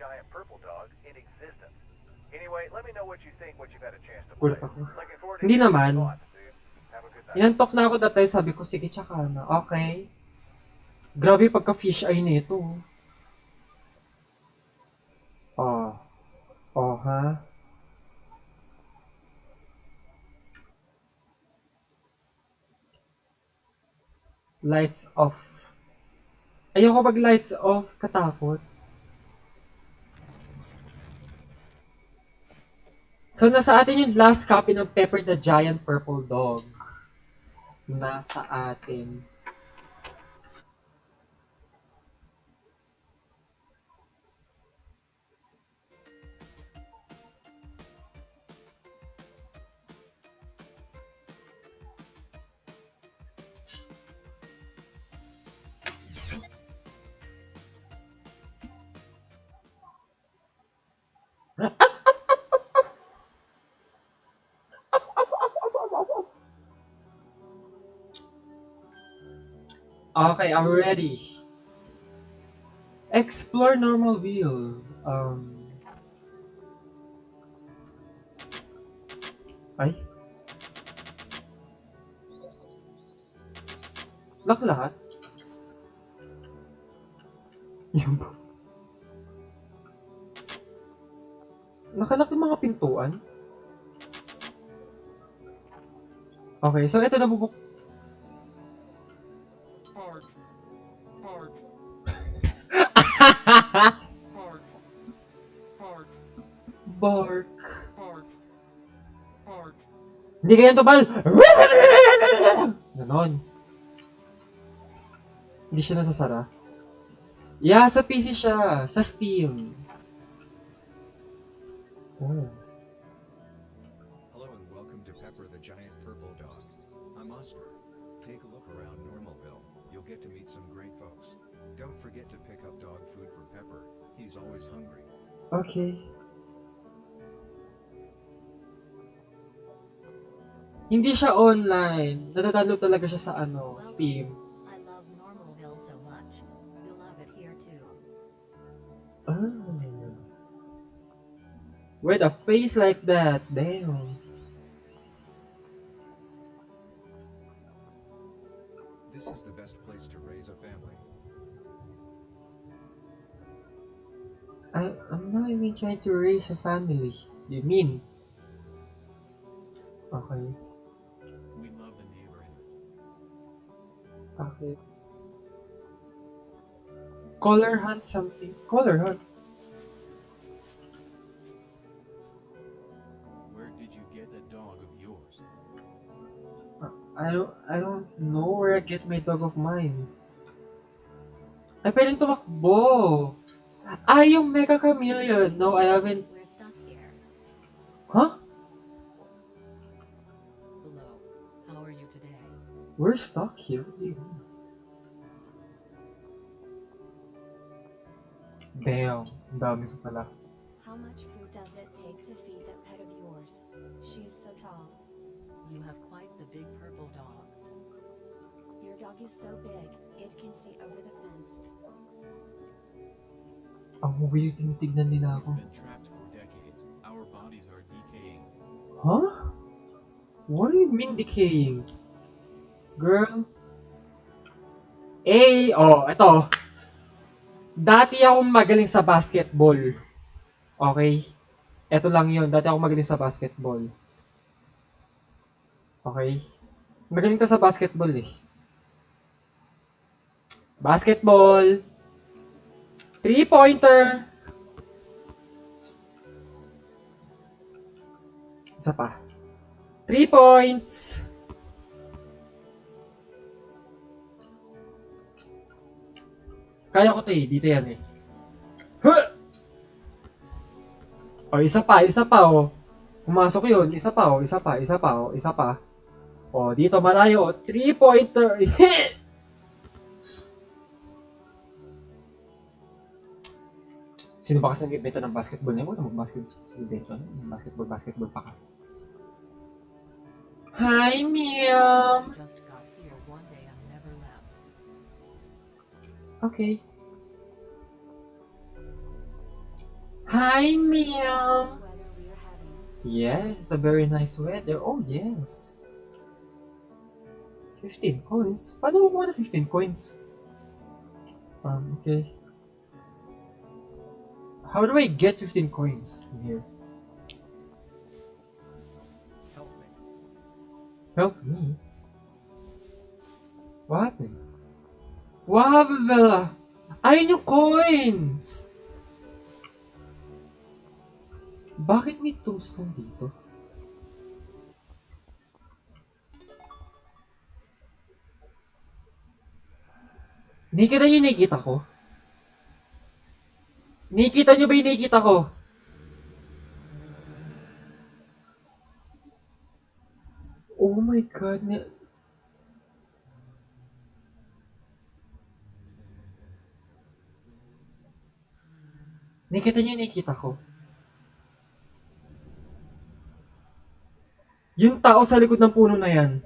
giant purple dog in existence. Anyway, let me know what you think once you've had a chance to play. Gulat ako. Looking forward to Hindi hearing your naman. thoughts, dude. Have a good night. Inantok na ako dati, sabi ko, sige, tsaka na. Okay. Grabe pagka-fish eye nito. Oh. Oh, ha? Lights off. Ayoko pag lights off, katakot. So, nasa atin yung last copy ng Pepper the Giant Purple Dog. Nasa atin. Okay, I'm ready. Explore normal view. Ay, lock lahat. Yung, nakalak yung mga pintuan. Okay, so ito na bubuk. Park. Park. Park. Park. Bark. Park. Park. Hindi ganyan to, Bal. Ganon. Hindi siya nasasara. Yeah, sa PC siya. Sa Steam. Oh. Hello and welcome to Pepper the Giant Purple Dog. I'm Oscar. Take a look around Normalville. You'll get to meet some great folks. Don't forget to pick up dog food for Pepper. He's always hungry. Okay. Hindi siya online. Nadadownload talaga siya sa Steam. I love Normalville so much. You'll love it here too. Ah. With a face like that, damn. This is the best place to raise a family. I'm not even trying to raise a family. You mean? Okay. We love the neighborhood. Okay. Color hunt something. Color hunt. Where did you get that dog of yours? I don't know where I get my dog of mine. Ay, pwedeng tumakbo. Ah, yung Mega Chameleon. No, I haven't. We're stuck here. Huh? Hello. How are you today? We're stuck here. Damn. Ang dami ko pala. How much food does it take to feed that pet of yours? She is so tall. You have quite the big purple dog. Your dog is so big, it can see over the fence. Ang weird yung tignan nila We've ako. been trapped for decades. Our bodies are decaying. Huh? What do you mean decaying? Girl? Eh, oh, eto. Dati akong magaling sa basketball. Okay? Eto lang yun. Dati ako magaling sa basketball. Okay? Magaling to sa basketball eh. Basketball! 3-pointer! Isa pa. 3 points! Kaya ko to eh. Dito yan eh. Huh! O, isa pa oh. Pumasok yun. Isa pa oh. Isa pa. O, dito malayo oh. 3-pointer. Sino ba kasi nag-ibenta ng basketball niya? Wala mag-basketball sa ibenta. Basketball pa kasi. Hi, Ma'am! Just got here one day and never left. Okay. Hi, Nice ma'am. weather we are having. Yes, it's a very nice weather. Oh, yes. 15 coins? Paano ko na 15 coins? Okay. How do I get 15 coins from here? Help me. Help me? What happened? What happened, Bella? Ayun yung coins! Bakit may tombstone dito? Nakita niyo yung nakikita ko? Nakikita niyo ba yung nakikita ko? Oh my god. Nakita niyo yung nakikita ko? Yung tao sa likod ng puno na yan.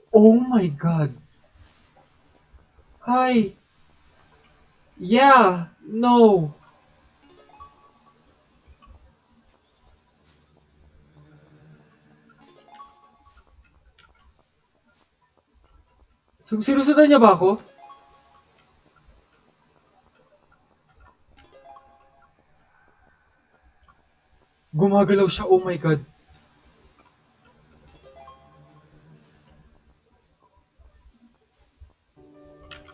Oh my god. Hi. Yeah. No. Sinusundan niya ba ako? Gumagalaw siya. Oh my god.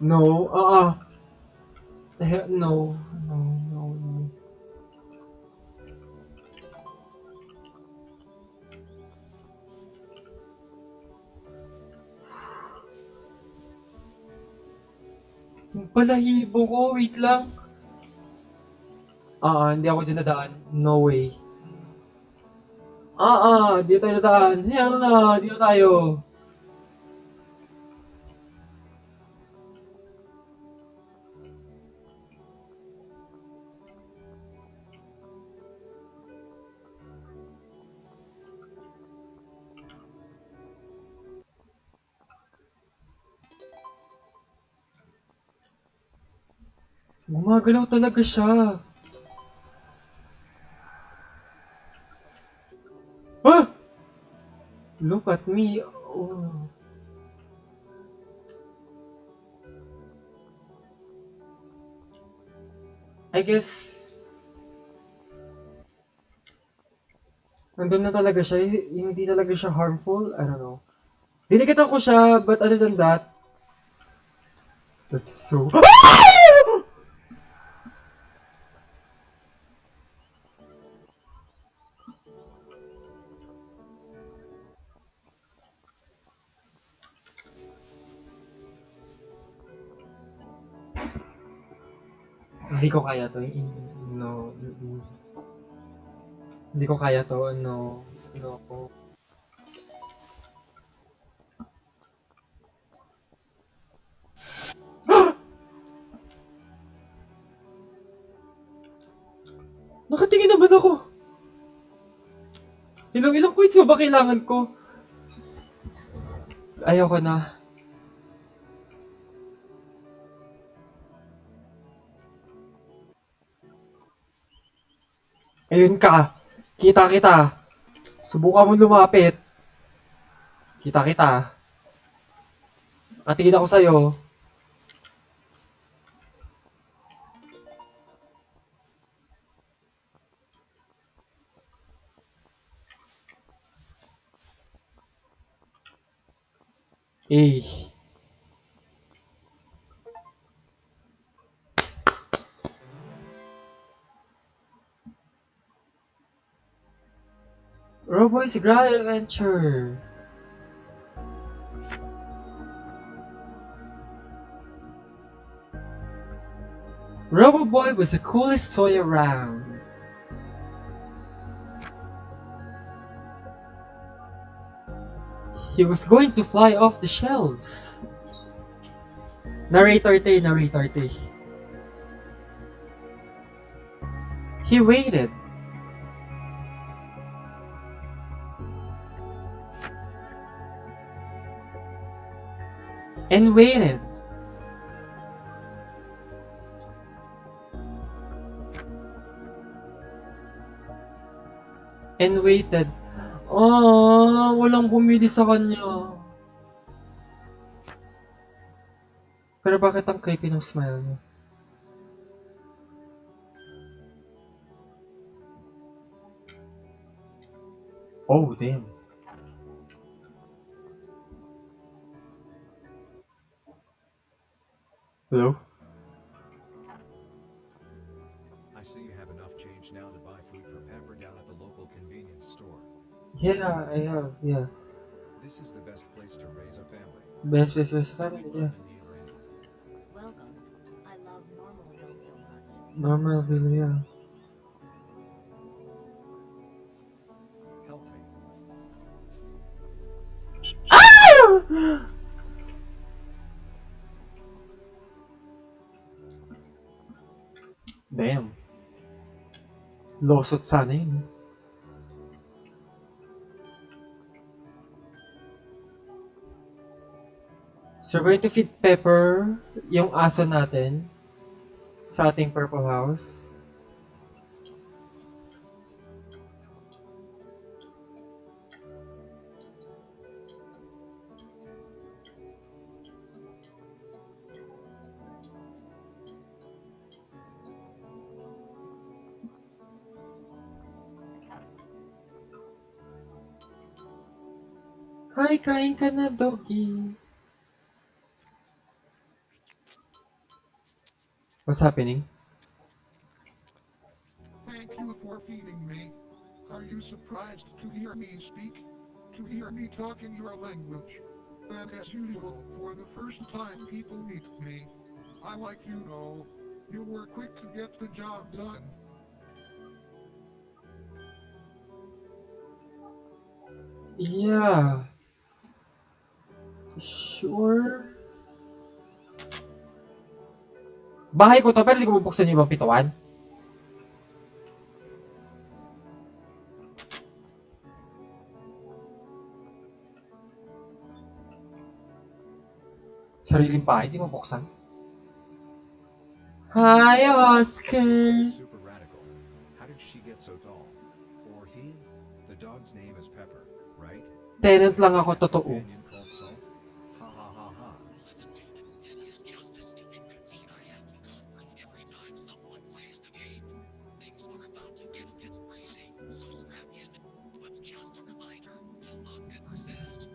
No. No. No. No. No. Yung balahibo ko. Wait lang. Hindi ako dyan nadaan. No way. Di tayo nadaan. Hell no. Dito tayo. Gumagalaw talaga siya. Ah! Look at me. Oh. I guess nandun na talaga siya. Hindi talaga siya harmful. I don't know. Dinikitan ko siya, but other than that, that's so... Hindi ko kaya to. No. Hindi ko kaya to. No. No. Nakatingin naman ako. Ilang coins ba kailangan ko? Ayoko na. Ayun ka. Kita kita. Subukan mo lumapit. Kita kita. Nakatingin ako sa'yo. Eh. Robo's Grand Adventure. Roboboy was the coolest toy around. He was going to fly off the shelves. Narrator Tay. He waited. And waited. And waited. Walang bumili sa kanya. Pero bakit ang creepy ng smile niya? Oh, damn. Hello? I see you have enough change now to buy food for Pepper down at the local convenience store. Yeah, I have. Yeah. This is the best place to raise a family. Best We family. love Yeah. the neighborhood. Welcome. I love Normalville so much. Normal feel, yeah. Help me. Damn. Losot sana yun. So we're going to feed Pepper, yung aso natin, sa ating purple house. Hi, kain ka na, doggy. What's happening? Thank you for feeding me. Are you surprised to hear me speak? To hear me talk in your language? And as usual, for the first time people meet me. I like you know. You were quick to get the job done. Yeah. Sure. Bahay ko to, pero hindi ko bubuksan yung ibang pituan. Sariling bahay, hindi mo buksan. Hi, Oscar! Super radical. How did she get so tall? Or he? The dog's name is Pepper, right? Tenant lang ako, totoo. Companion called Salt? Ha ha ha ha. Listen, dude, this is just a stupid routine I have to go through every time someone plays the game. Things are about to get a bit crazy, so strap in. But just a reminder, do what Pepper says.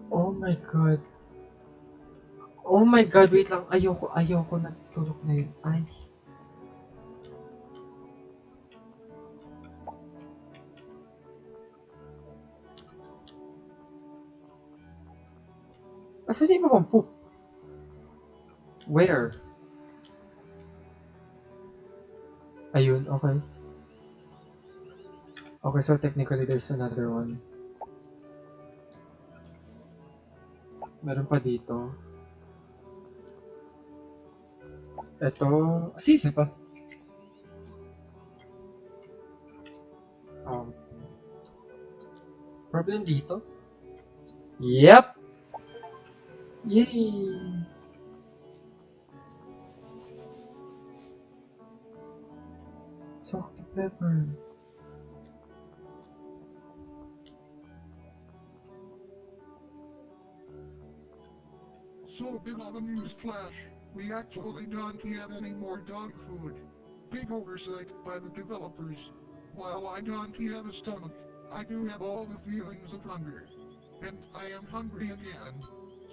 Oh my god. Oh my god, wait lang. Ayoko na tulog na yun. Ay. Asan yung iba pang poop? Where? Ayun, okay. Okay, so technically there's another one. Meron pa dito. Ito. Isa pa. Problem dito? Yep! Yay! Talk to Pepper. So big on a news flash. We actually don't have any more dog food. Big oversight by the developers. While I don't have a stomach, I do have all the feelings of hunger. And I am hungry again.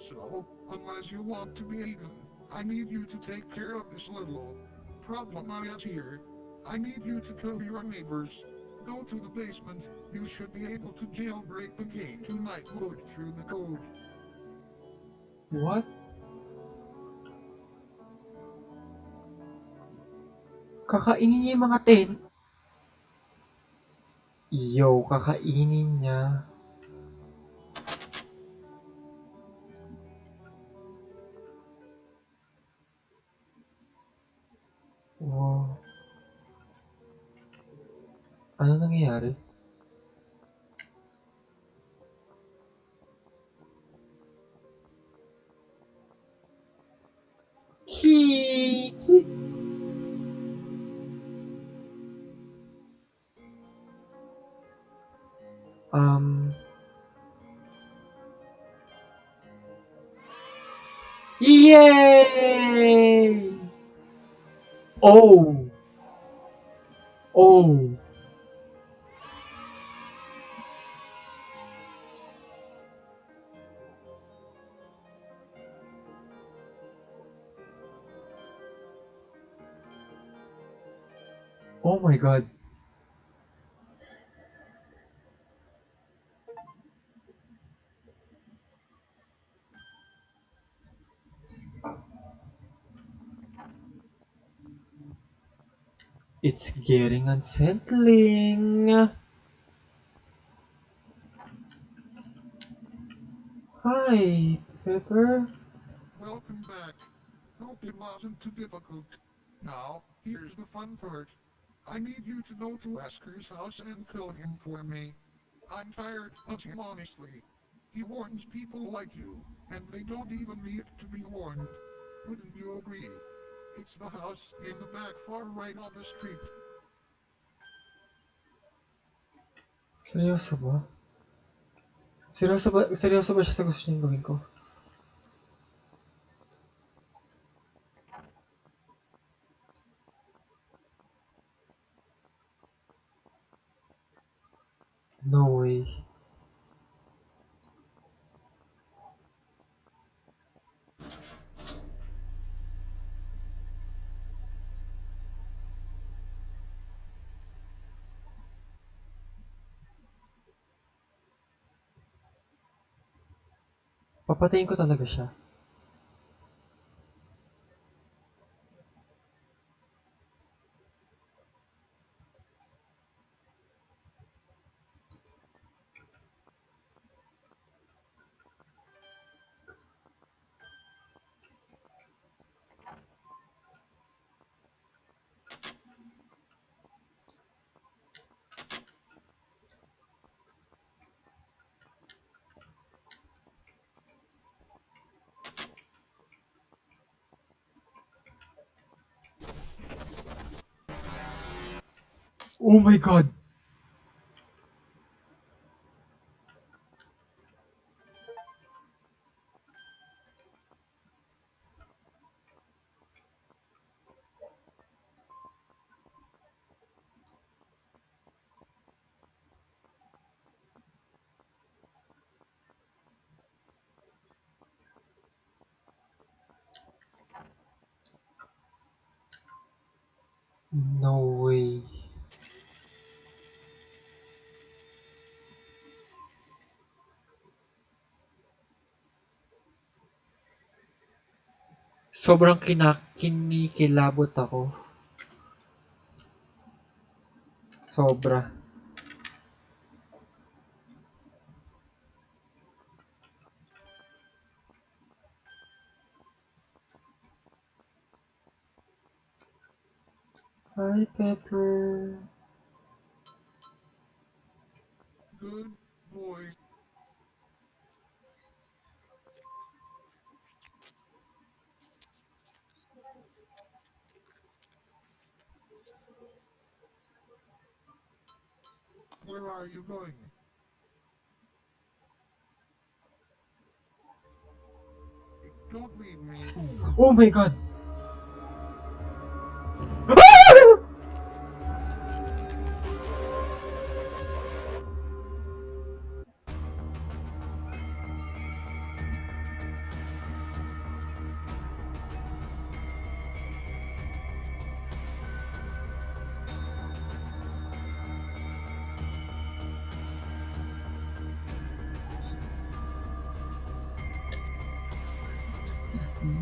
So, unless you want to be eaten, I need you to take care of this little problem I have here. I need you to kill your neighbors. Go to the basement. You should be able to jailbreak the game tonight. Load through the code. What? Kakainin niya yung mga Yo, kakainin niya. Wow. Ano nangyayari? Um, Yay! Oh! Oh! Oh my god. It's getting unsettling. Hi, Pepper. Welcome back. Hope it wasn't too difficult. Now, here's the fun part. I need you to go to Asker's house and kill him for me. I'm tired of him, honestly. He warns people like you, and they don't even need to be warned. Wouldn't you agree? It's the house in the back far right on the street. Seryoso ba? Seryoso ba siya sa gusto niyang gawin ko? No way. Papatayin ko talaga siya. Oh my god! No way. Sobrang kinikilabot ako. Sobra. Hi, Pepper. Good boy. Where are you going? Don't leave me. Oh my god!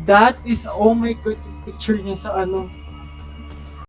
That is, oh my god, yung picture niya sa ano,